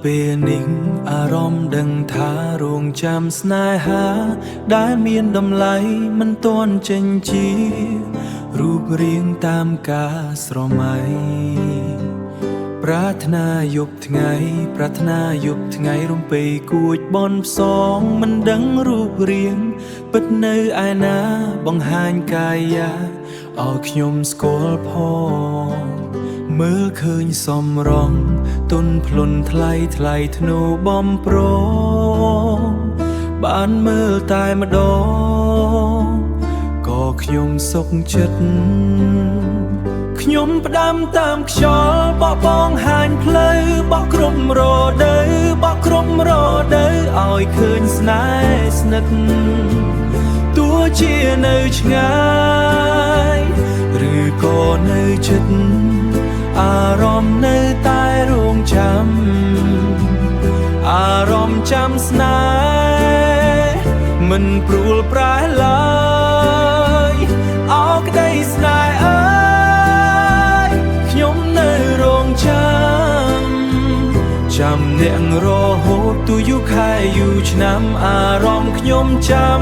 ពេលនេះអារម្មណ៍ដឹងថារងចាំស្នេហាដែលមានតម្លៃមិនទាន់ចេញជារូបរាងតាមការស្រមៃប្រាថ្នាយប់ថ្ងៃប្រាថ្នាយប់ថ្ងៃរំពេគួចបនផ្សងមិនដឹងរូបរាងពិតនៅឯណាបង្ហាញកាយាឲ្យខ្ញុំស្គាល់ផងមើលឃើញសំរងទុនភ្លុនថ្លៃថ្លៃធ្នូបំប្រងបានមើលតែម្ដងក៏ខ្ញុំសុខចិត្តខ្ញុំផ្ដាំតាមខ្យល់បោះបងហាញផ្លូវបោះគ្រប់រដូវបោះគ្រប់រដូវឲ្យឃើញស្នេហ៍ស្និទ្ធទោះជានៅឆ្ងាយឬក៏នៅជិតអារម្មណ៍នៅតែរងចាំអារម្មណ៍ចាំស្នេហ៍មិនព្រួលប្រែឡើយអោក្តីស្នេហ៍អើយខ្ញុំនៅរងចាំអ្នករហូតទូយូរខែយូរឆ្នាំអារម្មណ៍ខ្ញុំចាំ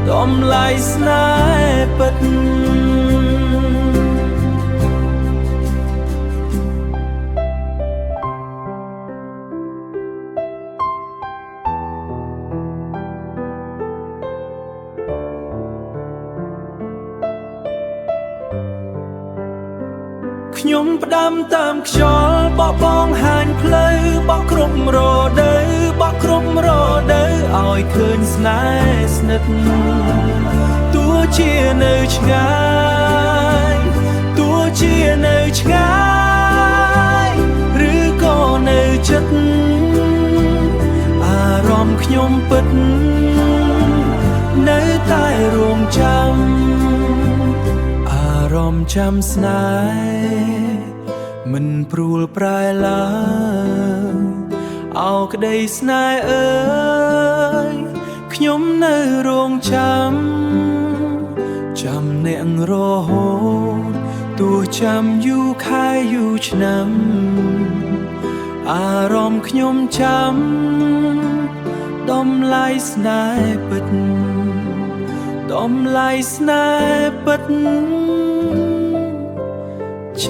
តម្លៃស្នេហ៍ពិតខ្ញុំផ្ដាំតាមខ្យល់បោះបងហាញផ្លូវបោះគ្រប់រដូវបោះគ្រប់រដូវឲ្យឃើញស្នេហ៍ស្និទ្ធទោះជានៅឆ្ងាយទោះជានៅឆ្ងាយឬក៏នៅជិតអារម្មណ៍ខ្ញុំពិតនៅតែរងចាំអារម្មណ៍ចាំស្នេហ៍មិនព្រួលប្រែឡើយអោក្តីស្នេហ៍អើយខ្ញុំនៅរងចាំអ្នករហូតទោះចាំយូរខែយូរឆ្នាំអារម្មណ៍ខ្ញុំចាំតម្លៃស្នេហ៍ពិតតម្លៃស្នេហ៍ពិតใจ